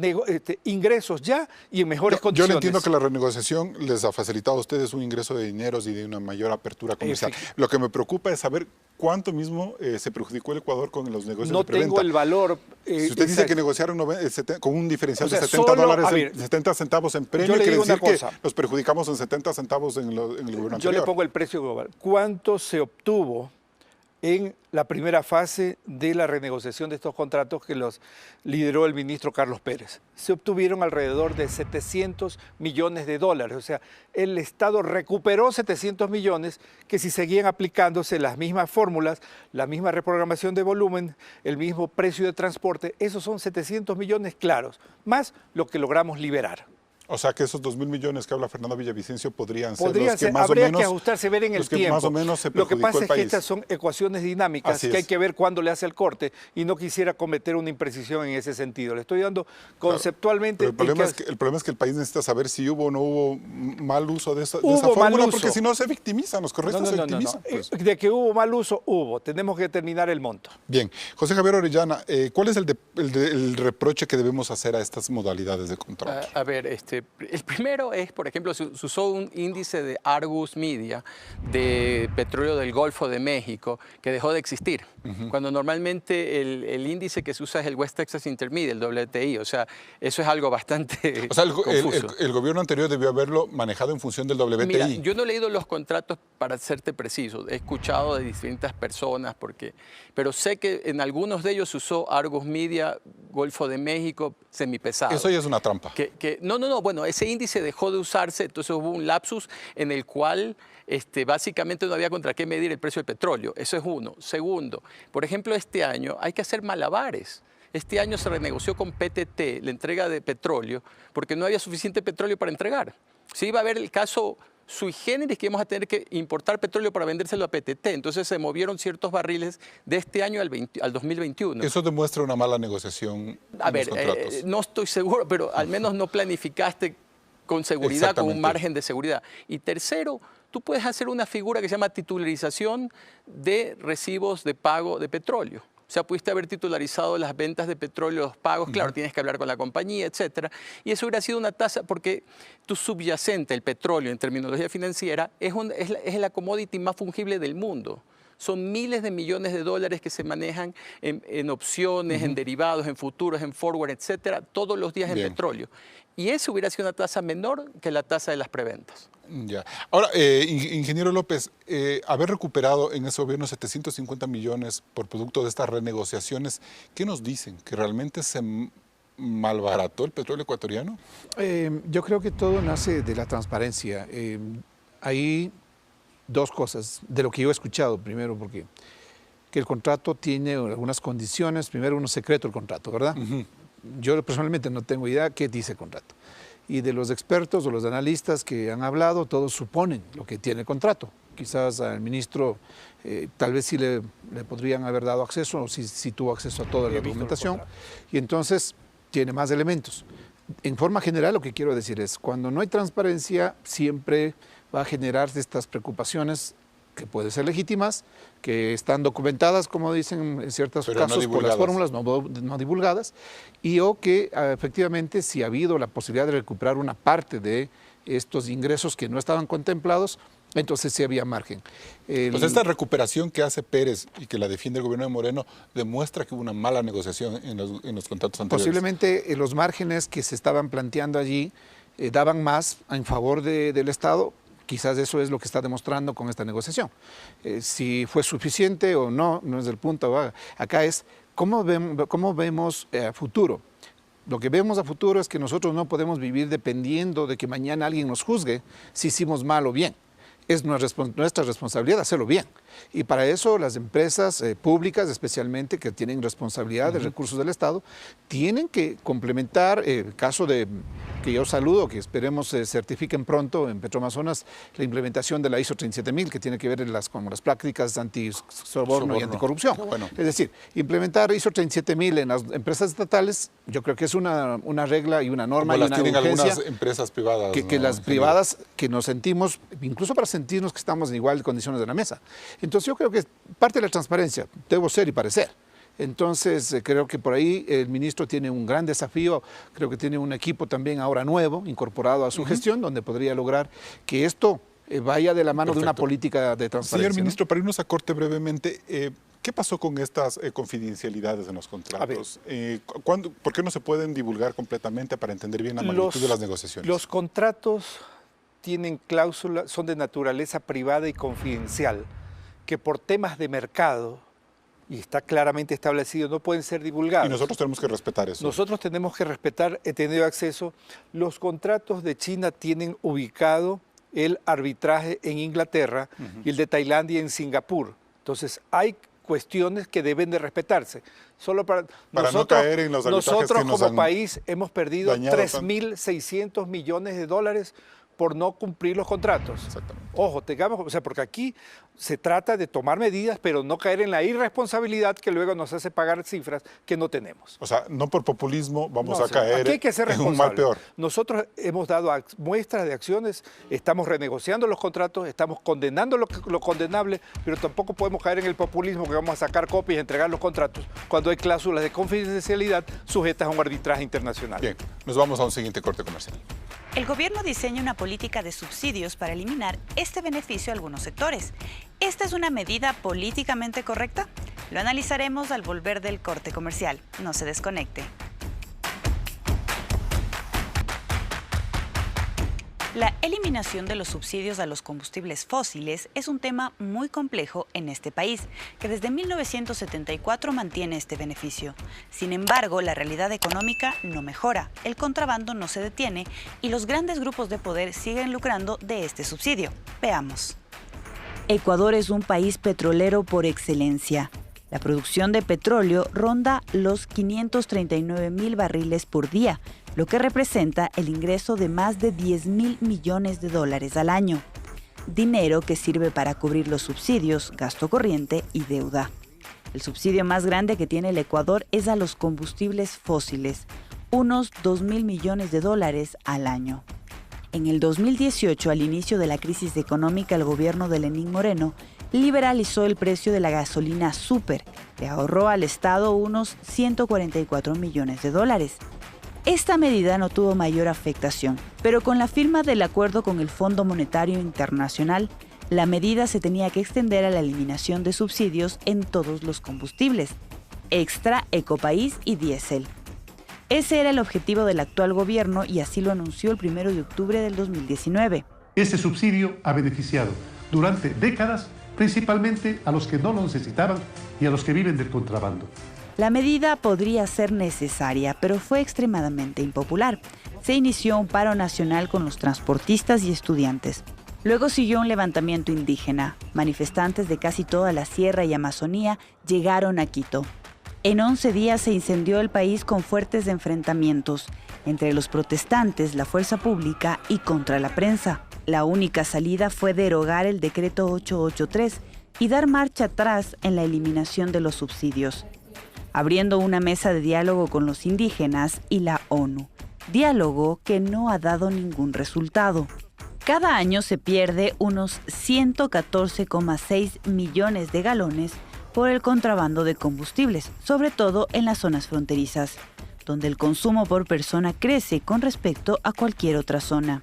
S3: ingresos ya y en mejores condiciones.
S2: Yo le entiendo que la renegociación les ha facilitado a ustedes un ingreso de dineros y de una mayor apertura comercial. Lo que me preocupa es saber cuánto mismo se perjudicó el Ecuador con los negocios de preventa.
S3: No tengo el valor.
S2: Si usted dice que negociaron con un diferencial de 70 dólares, 70 centavos en premio, quiere decir que los perjudicamos en 70 centavos en el gobierno anterior.
S3: Yo le pongo el precio global. ¿Cuánto se obtuvo en la primera fase de la renegociación de estos contratos que los lideró el ministro Carlos Pérez. Se obtuvieron alrededor de 700 millones de dólares, o sea, el Estado recuperó 700 millones que si seguían aplicándose las mismas fórmulas, la misma reprogramación de volumen, el mismo precio de transporte, esos son 700 millones claros, más lo que logramos liberar.
S2: O sea que esos 2.000 millones que habla Fernando Villavicencio podrían ser los que más
S3: habría
S2: o menos,
S3: que ajustarse, ver en el tiempo.
S2: Más o menos se
S3: lo que pasa es que
S2: país.
S3: estas son ecuaciones dinámicas que hay que ver cuándo le hace el corte y no quisiera cometer una imprecisión en ese sentido. Le estoy dando conceptualmente...
S2: Claro, pero el problema es que el país necesita saber si hubo o no hubo mal uso de esa fórmula, porque si no se victimizan, los correctos se victimizan. Pues.
S3: De que hubo mal uso, hubo. Tenemos que determinar el monto.
S2: Bien. José Javier Orellana, ¿cuál es el reproche que debemos hacer a estas modalidades de contrato?
S4: A ver, el primero es, por ejemplo, se usó un índice de Argus Media de petróleo del Golfo de México que dejó de existir, cuando normalmente el índice que se usa es el West Texas Intermediate, el WTI, o sea, eso es algo bastante confuso.
S2: El gobierno anterior debió haberlo manejado en función del WTI.
S4: Mira, yo no he leído los contratos para serte preciso, he escuchado de distintas personas, pero sé que en algunos de ellos se usó Argus Media, Golfo de México, semipesado.
S2: Eso ya es una trampa.
S4: No, bueno, ese índice dejó de usarse, entonces hubo un lapsus en el cual básicamente no había contra qué medir el precio del petróleo. Eso es uno. Segundo, por ejemplo, este año hay que hacer malabares. Este año se renegoció con PTT la entrega de petróleo porque no había suficiente petróleo para entregar. Sí iba a haber el caso sui generis que íbamos a tener que importar petróleo para vendérselo a PTT. Entonces se movieron ciertos barriles de este año al 2021.
S2: Eso demuestra una mala negociación en los contratos.
S4: No estoy seguro, pero al menos no planificaste con seguridad, con un margen de seguridad. Y tercero, tú puedes hacer una figura que se llama titularización de recibos de pago de petróleo. O sea, pudiste haber titularizado las ventas de petróleo, los pagos, claro, tienes que hablar con la compañía, etcétera. Y eso hubiera sido una tasa, porque tu subyacente, el petróleo en terminología financiera, es la commodity más fungible del mundo. Son miles de millones de dólares que se manejan en opciones, en derivados, en futuros, en forward, etcétera, todos los días en petróleo. Y eso hubiera sido una tasa menor que la tasa de las preventas.
S2: Ya. Ahora, ingeniero López, haber recuperado en ese gobierno 750 millones por producto de estas renegociaciones, ¿qué nos dicen? ¿Que realmente se malbarató el petróleo ecuatoriano?
S5: Yo creo que todo nace de la transparencia. Hay dos cosas de lo que yo he escuchado. Primero, porque que el contrato tiene algunas condiciones. Primero, uno secreto el contrato, ¿verdad? Yo personalmente no tengo idea qué dice el contrato. Y de los expertos o los analistas que han hablado, todos suponen lo que tiene el contrato. Quizás al ministro tal vez sí le podrían haber dado acceso, o si tuvo acceso a toda la documentación, y entonces tiene más elementos. En forma general, lo que quiero decir es, cuando no hay transparencia, siempre va a generar estas preocupaciones que pueden ser legítimas, que están documentadas, como dicen en ciertos casos, por las fórmulas no divulgadas, o que efectivamente si ha habido la posibilidad de recuperar una parte de estos ingresos que no estaban contemplados, entonces sí había margen.
S2: Pues esta recuperación que hace Pérez y que la defiende el gobierno de Moreno demuestra que hubo una mala negociación en los contratos anteriores.
S5: Posiblemente los márgenes que se estaban planteando allí daban más en favor del Estado. Quizás eso es lo que está demostrando con esta negociación. Si fue suficiente o no, no es el punto. Acá es cómo vemos a futuro. Lo que vemos a futuro es que nosotros no podemos vivir dependiendo de que mañana alguien nos juzgue si hicimos mal o bien. Es nuestra responsabilidad hacerlo bien. Y para eso las empresas públicas, especialmente, que tienen responsabilidad de recursos del Estado, tienen que complementar, el caso de que yo saludo, que esperemos se certifiquen pronto en Petroamazonas, la implementación de la ISO 37000, que tiene que ver con las prácticas antisoborno y anticorrupción. Bueno. Es decir, implementar ISO 37000 en las empresas estatales, yo creo que es una regla y una norma
S2: como
S5: y una
S2: tienen
S5: urgencia
S2: algunas empresas privadas.
S5: Que las privadas, que nos sentimos, incluso para sentirnos que estamos en igual condiciones de la mesa. Entonces yo creo que parte de la transparencia, debo ser y parecer. Entonces creo que por ahí el ministro tiene un gran desafío, creo que tiene un equipo también ahora nuevo, incorporado a su gestión, donde podría lograr que esto vaya de la mano de una política de transparencia.
S2: Señor ministro, para irnos a corte brevemente, ¿qué pasó con estas confidencialidades en los contratos? ¿Por qué no se pueden divulgar completamente para entender bien la magnitud de las negociaciones?
S3: Los contratos tienen cláusulas, son de naturaleza privada y confidencial. que por temas de mercado, y está claramente establecido, no pueden ser divulgados.
S2: Y nosotros tenemos que respetar eso.
S3: Nosotros tenemos que respetar, he tenido acceso, los contratos de China tienen ubicado el arbitraje en Inglaterra y el de Tailandia en Singapur. Entonces hay cuestiones que deben de respetarse. Solo para nosotros,
S2: no caer en los arbitrajes
S3: nosotros
S2: que nos
S3: como
S2: han
S3: país hemos perdido
S2: dañado
S3: 3.600 millones de dólares por no cumplir los contratos.
S2: Exactamente.
S3: Ojo, tengamos, o sea, porque aquí se trata de tomar medidas, pero no caer en la irresponsabilidad que luego nos hace pagar cifras que no tenemos.
S2: O sea, no por populismo vamos
S3: No,
S2: a caer
S3: aquí hay que ser
S2: en un mal peor.
S3: Nosotros hemos dado muestras de acciones, estamos renegociando los contratos, estamos condenando lo condenable, pero tampoco podemos caer en el populismo que vamos a sacar copias y entregar los contratos cuando hay cláusulas de confidencialidad sujetas a un arbitraje internacional.
S2: Bien, nos vamos a un siguiente corte comercial.
S1: El gobierno diseña una política de subsidios para eliminar este beneficio a algunos sectores. ¿Esta es una medida políticamente correcta? Lo analizaremos al volver del corte comercial. No se desconecte. La eliminación de los subsidios a los combustibles fósiles es un tema muy complejo en este país, que desde 1974 mantiene este beneficio. Sin embargo, la realidad económica no mejora, el contrabando no se detiene y los grandes grupos de poder siguen lucrando de este subsidio. Veamos. Ecuador es un país petrolero por excelencia. La producción de petróleo ronda los 539.000 barriles por día, lo que representa el ingreso de más de 10.000 millones de dólares al año. Dinero que sirve para cubrir los subsidios, gasto corriente y deuda. El subsidio más grande que tiene el Ecuador es a los combustibles fósiles, unos 2.000 millones de dólares al año. En el 2018, al inicio de la crisis económica, el gobierno de Lenín Moreno liberalizó el precio de la gasolina súper, le ahorró al Estado unos 144 millones de dólares. Esta medida no tuvo mayor afectación, pero con la firma del acuerdo con el Fondo Monetario Internacional, la medida se tenía que extender a la eliminación de subsidios en todos los combustibles, extra, ecopaís y diésel. Ese era el objetivo del actual gobierno y así lo anunció el 1 de octubre del 2019.
S6: Ese subsidio ha beneficiado durante décadas principalmente a los que no lo necesitaban y a los que viven del contrabando.
S1: La medida podría ser necesaria, pero fue extremadamente impopular. Se inició un paro nacional con los transportistas y estudiantes. Luego siguió un levantamiento indígena. Manifestantes de casi toda la sierra y Amazonía llegaron a Quito. En 11 días se incendió el país con fuertes enfrentamientos entre los protestantes, la fuerza pública y contra la prensa. La única salida fue derogar el decreto 883 y dar marcha atrás en la eliminación de los subsidios, abriendo una mesa de diálogo con los indígenas y la ONU. Diálogo que no ha dado ningún resultado. Cada año se pierde unos 114,6 millones de galones por el contrabando de combustibles, sobre todo en las zonas fronterizas, donde el consumo por persona crece con respecto a cualquier otra zona.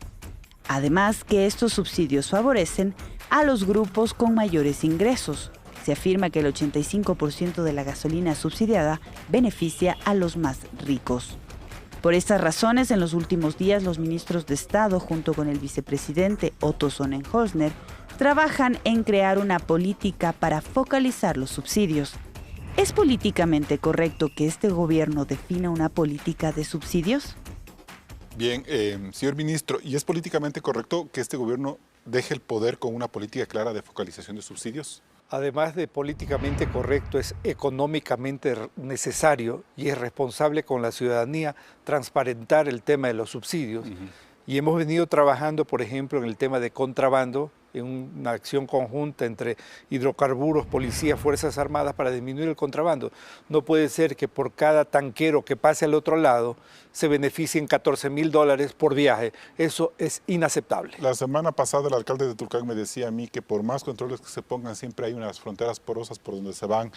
S1: Además que estos subsidios favorecen a los grupos con mayores ingresos. Se afirma que el 85% de la gasolina subsidiada beneficia a los más ricos. Por estas razones, en los últimos días, los ministros de Estado, junto con el vicepresidente Otto Sonnenholzner, trabajan en crear una política para focalizar los subsidios. ¿Es políticamente correcto que este gobierno defina una política de subsidios?
S2: Bien, señor ministro, ¿y es políticamente correcto que este gobierno deje el poder con una política clara de focalización de subsidios?
S3: Además de políticamente correcto, es económicamente necesario y es responsable con la ciudadanía transparentar el tema de los subsidios. Y hemos venido trabajando, por ejemplo, en el tema de contrabando, en una acción conjunta entre hidrocarburos, policía, Fuerzas Armadas para disminuir el contrabando. No puede ser que por cada tanquero que pase al otro lado se beneficien $14.000 por viaje. Eso es inaceptable.
S2: La semana pasada el alcalde de Tulcán me decía a mí que por más controles que se pongan siempre hay unas fronteras porosas por donde se van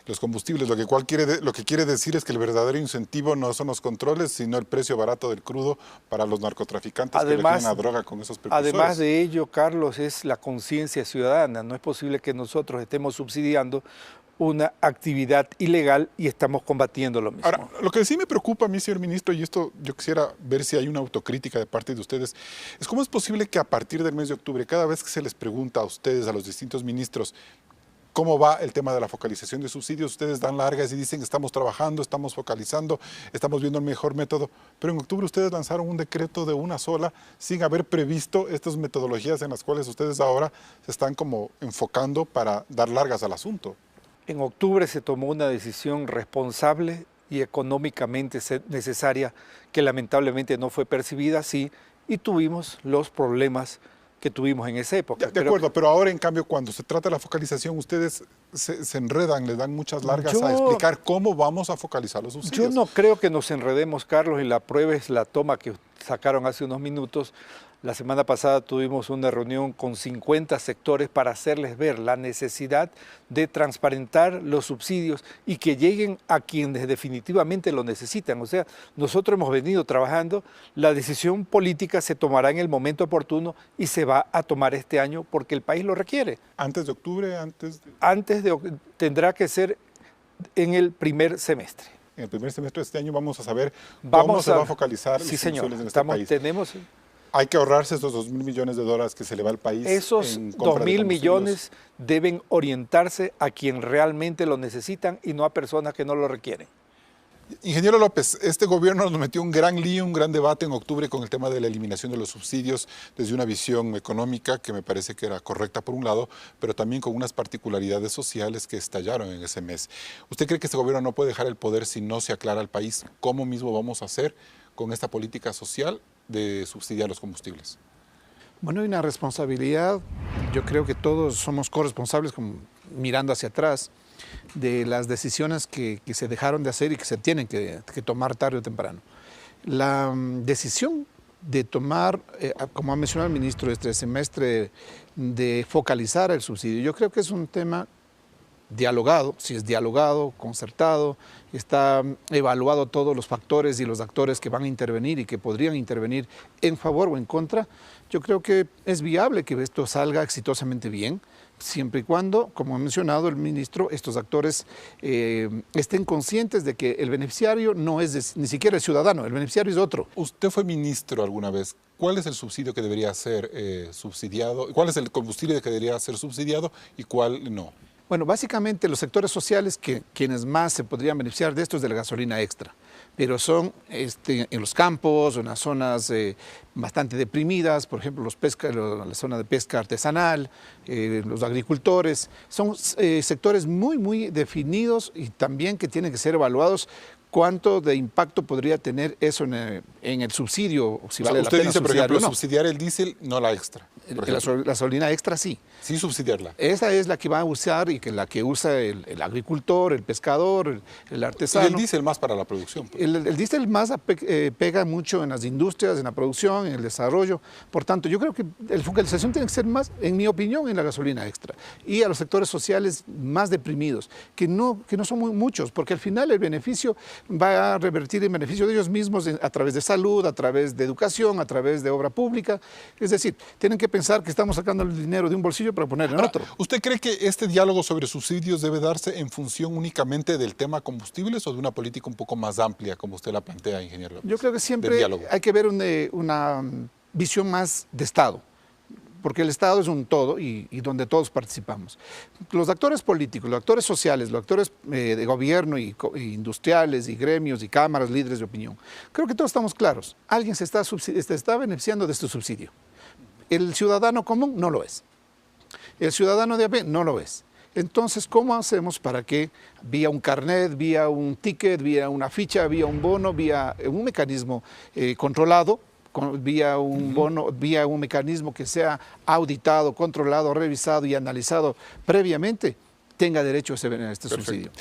S2: los combustibles. Lo que quiere decir es que el verdadero incentivo no son los controles, sino el precio barato del crudo para los narcotraficantes que le tienen la droga con esos precursores.
S3: Además de ello, Carlos, es la conciencia ciudadana. No es posible que nosotros estemos subsidiando una actividad ilegal y estamos combatiendo lo mismo.
S2: Ahora, lo que sí me preocupa a mí, señor ministro, y esto yo quisiera ver si hay una autocrítica de parte de ustedes, es cómo es posible que a partir del mes de octubre, cada vez que se les pregunta a ustedes, a los distintos ministros, ¿Cómo va el tema de la focalización de subsidios? Ustedes dan largas y dicen que estamos trabajando, estamos focalizando, estamos viendo el mejor método, pero en octubre ustedes lanzaron un decreto de una sola sin haber previsto estas metodologías en las cuales ustedes ahora se están como enfocando para dar largas al asunto.
S3: En octubre se tomó una decisión responsable y económicamente necesaria que lamentablemente no fue percibida así y tuvimos los problemas que tuvimos en esa época.
S2: De acuerdo, pero ahora en cambio cuando se trata de la focalización ustedes se enredan, les dan muchas largas a explicar cómo vamos a focalizar los subsidios.
S3: Yo no creo que nos enredemos, Carlos, y la prueba es la toma que sacaron hace unos minutos. La semana pasada tuvimos una reunión con 50 sectores para hacerles ver la necesidad de transparentar los subsidios y que lleguen a quienes definitivamente lo necesitan. O sea, nosotros hemos venido trabajando, la decisión política se tomará en el momento oportuno y se va a tomar este año porque el país lo requiere.
S2: ¿Antes de octubre?
S3: Tendrá que ser en el primer semestre.
S2: En el primer semestre de este año vamos a saber cómo se va a focalizar
S3: sí,
S2: las
S3: señor.
S2: en este país. Hay que ahorrarse esos $2.000 millones que se le va al país.
S3: Esos $2.000 millones deben orientarse a quien realmente lo necesitan y no a personas que no lo requieren.
S2: Ingeniero López, este gobierno nos metió un gran lío, un gran debate en octubre con el tema de la eliminación de los subsidios desde una visión económica que me parece que era correcta por un lado, pero también con unas particularidades sociales que estallaron en ese mes. ¿Usted cree que este gobierno no puede dejar el poder si no se aclara al país cómo mismo vamos a hacer con esta política social de subsidiar los combustibles?
S5: Bueno, hay una responsabilidad, yo creo que todos somos corresponsables, mirando hacia atrás, de las decisiones que se dejaron de hacer y que se tienen que tomar tarde o temprano. La decisión de tomar, como ha mencionado el ministro, este semestre de focalizar el subsidio, yo creo que es un tema dialogado, si es dialogado, concertado, está evaluado todos los factores y los actores que van a intervenir y que podrían intervenir en favor o en contra. Yo creo que es viable que esto salga exitosamente bien, siempre y cuando, como ha mencionado el ministro, estos actores estén conscientes de que el beneficiario no es ni siquiera el ciudadano, el beneficiario es otro.
S2: Usted fue ministro alguna vez. ¿Cuál es el subsidio que debería ser subsidiado? ¿Cuál es el combustible que debería ser subsidiado y cuál no?
S5: Bueno, básicamente los sectores sociales quienes más se podrían beneficiar de esto es de la gasolina extra, pero son en los campos, en las zonas bastante deprimidas, por ejemplo la zona de pesca artesanal, los agricultores, son sectores muy, muy definidos y también que tienen que ser evaluados cuánto de impacto podría tener eso en el subsidio, o si vale la pena.
S2: Usted dice, por ejemplo,
S5: no.
S2: subsidiar el diésel, no la extra.
S5: La gasolina extra sí.
S2: Sí subsidiarla.
S5: Esa es la que va a usar y la que usa el agricultor, el pescador, el artesano.
S2: Y el diésel más para la producción.
S5: El diésel más pega mucho en las industrias, en la producción, en el desarrollo. Por tanto, yo creo que la focalización tiene que ser más, en mi opinión, en la gasolina extra. Y a los sectores sociales más deprimidos, que no son muy muchos, porque al final el beneficio va a revertir en beneficio de ellos mismos a través de salud, a través de educación, a través de obra pública. Es decir, tienen que pensar que estamos sacando el dinero de un bolsillo para ponerlo en otro.
S2: ¿Usted cree que este diálogo sobre subsidios debe darse en función únicamente del tema combustibles o de una política un poco más amplia, como usted la plantea, ingeniero López?
S5: Yo creo que siempre hay que ver una visión más de Estado, porque el Estado es un todo y donde todos participamos. Los actores políticos, los actores sociales, los actores de gobierno y industriales y gremios y cámaras, líderes de opinión, creo que todos estamos claros. Alguien se está beneficiando de este subsidio. El ciudadano común no lo es. El ciudadano de a pie no lo es. Entonces, ¿cómo hacemos para que vía un carnet, vía un ticket, vía una ficha, vía un bono, vía un mecanismo controlado, vía un bono, vía un mecanismo que sea auditado, controlado, revisado y analizado previamente, tenga derecho a este subsidio?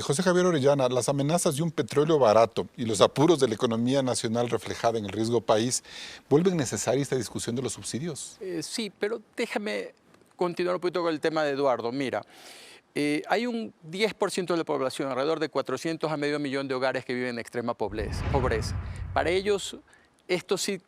S2: José Javier Orellana, las amenazas de un petróleo barato y los apuros de la economía nacional reflejada en el riesgo país, ¿vuelven necesaria esta discusión de los subsidios?
S4: Sí, pero déjame continuar un poquito con el tema de Eduardo. Mira, hay un 10% de la población, alrededor de 400 a medio millón de hogares que viven en extrema pobreza. Para ellos, esto sí,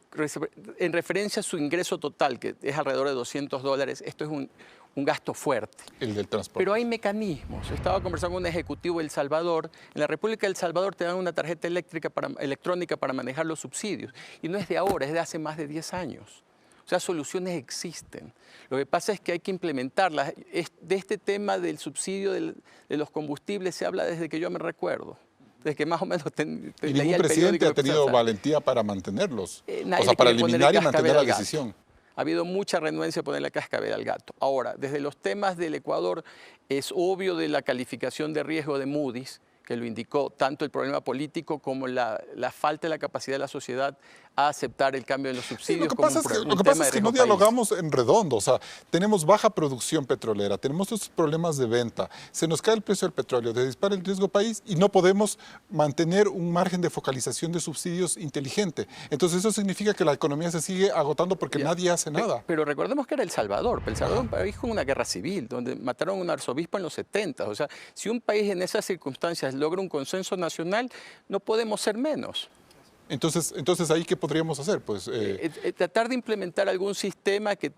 S4: en referencia a su ingreso total, que es alrededor de $200, esto es un gasto fuerte.
S2: El del transporte.
S4: Pero hay mecanismos. Estaba conversando con un ejecutivo de El Salvador. En la República de El Salvador te dan una tarjeta electrónica para manejar los subsidios. Y no es de ahora, es de hace más de 10 años. O sea, soluciones existen. Lo que pasa es que hay que implementarlas. De este tema del subsidio de los combustibles se habla desde que yo me recuerdo. Desde que más o menos
S2: y ningún presidente ha tenido valentía para mantenerlos. O sea, para eliminar y mantener la decisión.
S4: Ha habido mucha renuencia a poner la cascabel al gato. Ahora, desde los temas del Ecuador, es obvio de la calificación de riesgo de Moody's, que lo indicó, tanto el problema político como la falta de la capacidad de la sociedad a aceptar el cambio de los subsidios.
S2: Lo que pasa es que no dialogamos en redondo. O sea, tenemos baja producción petrolera, tenemos estos problemas de venta, se nos cae el precio del petróleo, se dispara el riesgo país y no podemos mantener un margen de focalización de subsidios inteligente. Entonces eso significa que la economía se sigue agotando porque nadie hace nada.
S4: Pero recordemos que era El Salvador. El Salvador es un país con una guerra civil, donde mataron a un arzobispo en los 70. O sea, si un país en esas circunstancias logra un consenso nacional, no podemos ser menos.
S2: Entonces ¿ahí qué podríamos hacer? Pues,
S4: tratar de implementar algún sistema que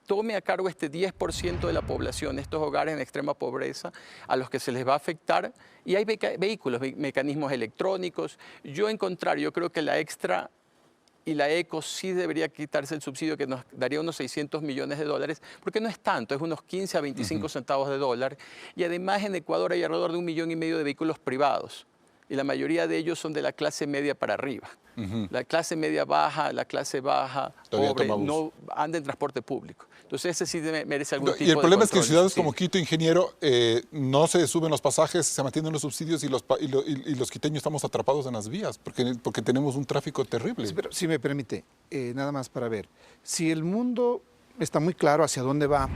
S4: tome a cargo este 10% de la población, estos hogares en extrema pobreza, a los que se les va a afectar. Y hay vehículos, mecanismos electrónicos. Yo, en contrario, yo creo que la Extra y la ECO sí debería quitarse el subsidio, que nos daría unos 600 millones de dólares, porque no es tanto, es unos 15 a 25 centavos de dólar. Y además en Ecuador hay alrededor de 1,5 millones de vehículos privados. Y la mayoría de ellos son de la clase media para arriba. La clase media baja, la clase baja, pobre, no anda en transporte público. Entonces ese sí merece algún tipo de control.
S2: Y el problema es que en ciudades como Quito, ingeniero, no se suben los pasajes, se mantienen los subsidios y los quiteños estamos atrapados en las vías porque tenemos un tráfico terrible.
S5: Sí, pero si me permite, nada más para ver, si el mundo está muy claro hacia dónde va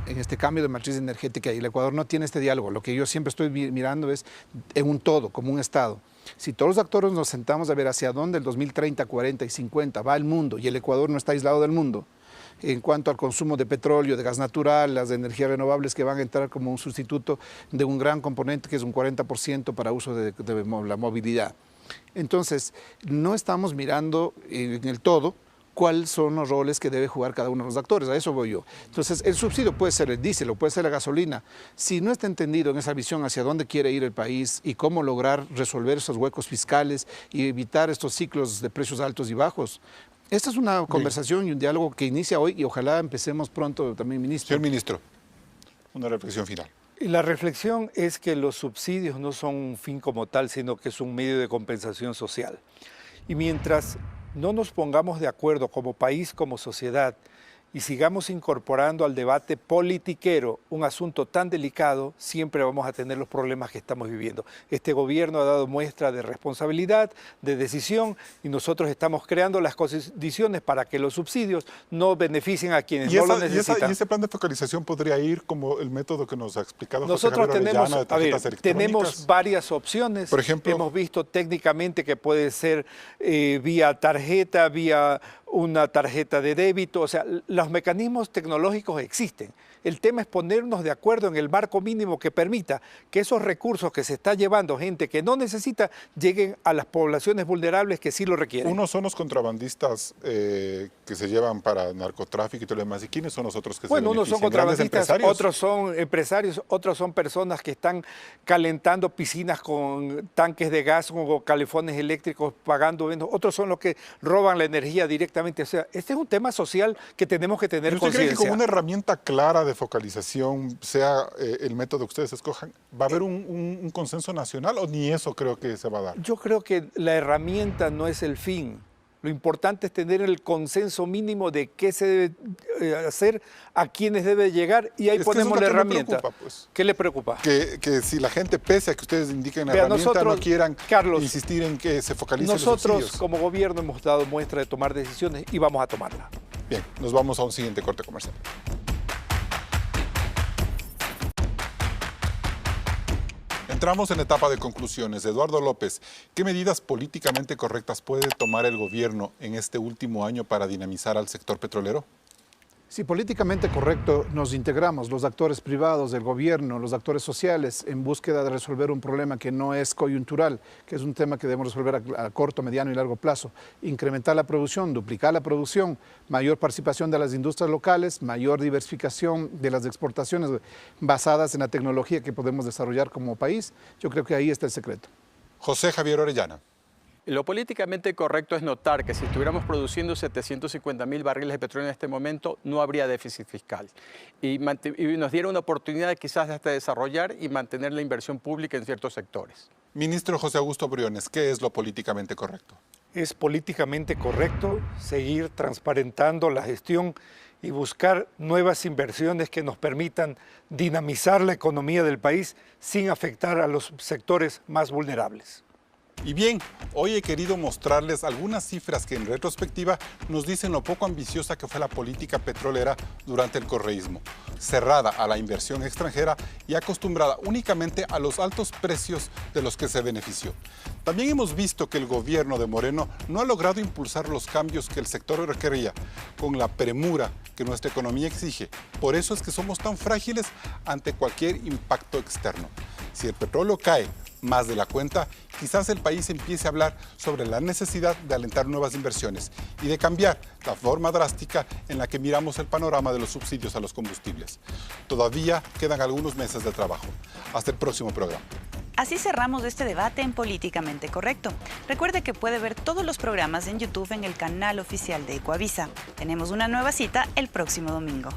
S5: en este cambio de matriz energética y el Ecuador no tiene este diálogo, lo que yo siempre estoy mirando es en un todo, como un Estado. Si todos los actores nos sentamos a ver hacia dónde el 2030, 40 y 50 va el mundo y el Ecuador no está aislado del mundo, en cuanto al consumo de petróleo, de gas natural, las energías renovables que van a entrar como un sustituto de un gran componente que es un 40% para uso de la movilidad. Entonces, no estamos mirando en el todo cuáles son los roles que debe jugar cada uno de los actores, a eso voy yo. Entonces, el subsidio puede ser el diésel o puede ser la gasolina. Si no está entendido en esa visión hacia dónde quiere ir el país y cómo lograr resolver esos huecos fiscales y evitar estos ciclos de precios altos y bajos, esta es una conversación y un diálogo que inicia hoy y ojalá empecemos pronto también, ministro.
S2: Señor ministro, una reflexión final.
S3: Y la reflexión es que los subsidios no son un fin como tal, sino que es un medio de compensación social. Y mientras no nos pongamos de acuerdo como país, como sociedad, y sigamos incorporando al debate politiquero un asunto tan delicado, siempre vamos a tener los problemas que estamos viviendo. Este gobierno ha dado muestra de responsabilidad, de decisión, y nosotros estamos creando las condiciones para que los subsidios no beneficien a quienes no lo necesitan.
S2: ¿Y ese plan de focalización podría ir como el método que nos ha explicado
S3: nosotros
S2: José Javier Orellana, de tarjetas electrónicas?
S3: Tenemos varias opciones.
S2: Por ejemplo,
S3: hemos visto técnicamente que puede ser vía tarjeta, vía una tarjeta de débito, o sea, los mecanismos tecnológicos existen. El tema es ponernos de acuerdo en el marco mínimo que permita que esos recursos que se está llevando gente que no necesita lleguen a las poblaciones vulnerables que sí lo requieren.
S2: Unos son los contrabandistas que se llevan para narcotráfico y todo lo demás. ¿Y quiénes son los otros que se benefician?
S3: Bueno, unos son contrabandistas, otros son empresarios, otros son personas que están calentando piscinas con tanques de gas o calefones eléctricos pagando, otros son los que roban la energía directamente. O sea, este es un tema social que tenemos que tener conciencia.
S2: ¿Usted cree que con una herramienta clara de focalización, sea el método que ustedes escojan, va a haber un consenso nacional o ni eso creo que se va a dar?
S3: Yo creo que la herramienta no es el fin. Lo importante es tener el consenso mínimo de qué se debe hacer, a quiénes debe llegar y ahí ponemos la herramienta.
S2: Me preocupa, pues.
S3: ¿Qué le preocupa?
S2: Que si la gente, pese a que ustedes indiquen la herramienta, no quieran insistir en que se focalicen los subsidios.
S3: Nosotros como gobierno hemos dado muestra de tomar decisiones y vamos a tomarla.
S2: Bien, nos vamos a un siguiente corte comercial. Entramos en la etapa de conclusiones. Eduardo López, ¿qué medidas políticamente correctas puede tomar el gobierno en este último año para dinamizar al sector petrolero?
S5: Si políticamente correcto nos integramos, los actores privados, el gobierno, los actores sociales, en búsqueda de resolver un problema que no es coyuntural, que es un tema que debemos resolver a corto, mediano y largo plazo, incrementar la producción, duplicar la producción, mayor participación de las industrias locales, mayor diversificación de las exportaciones basadas en la tecnología que podemos desarrollar como país, yo creo que ahí está el secreto.
S2: José Javier Orellana.
S4: Lo políticamente correcto es notar que si estuviéramos produciendo 750.000 barriles de petróleo en este momento, no habría déficit fiscal. Y nos diera una oportunidad quizás de hasta desarrollar y mantener la inversión pública en ciertos sectores.
S2: Ministro José Augusto Briones, ¿qué es lo políticamente correcto?
S3: Es políticamente correcto seguir transparentando la gestión y buscar nuevas inversiones que nos permitan dinamizar la economía del país sin afectar a los sectores más vulnerables.
S2: Y bien, hoy he querido mostrarles algunas cifras que en retrospectiva nos dicen lo poco ambiciosa que fue la política petrolera durante el correísmo, cerrada a la inversión extranjera y acostumbrada únicamente a los altos precios de los que se benefició. También hemos visto que el gobierno de Moreno no ha logrado impulsar los cambios que el sector requería con la premura que nuestra economía exige. Por eso es que somos tan frágiles ante cualquier impacto externo. Si el petróleo cae más de la cuenta, quizás el país empiece a hablar sobre la necesidad de alentar nuevas inversiones y de cambiar la forma drástica en la que miramos el panorama de los subsidios a los combustibles. Todavía quedan algunos meses de trabajo. Hasta el próximo programa.
S1: Así cerramos este debate en Políticamente Correcto. Recuerde que puede ver todos los programas en YouTube en el canal oficial de Ecoavisa. Tenemos una nueva cita el próximo domingo.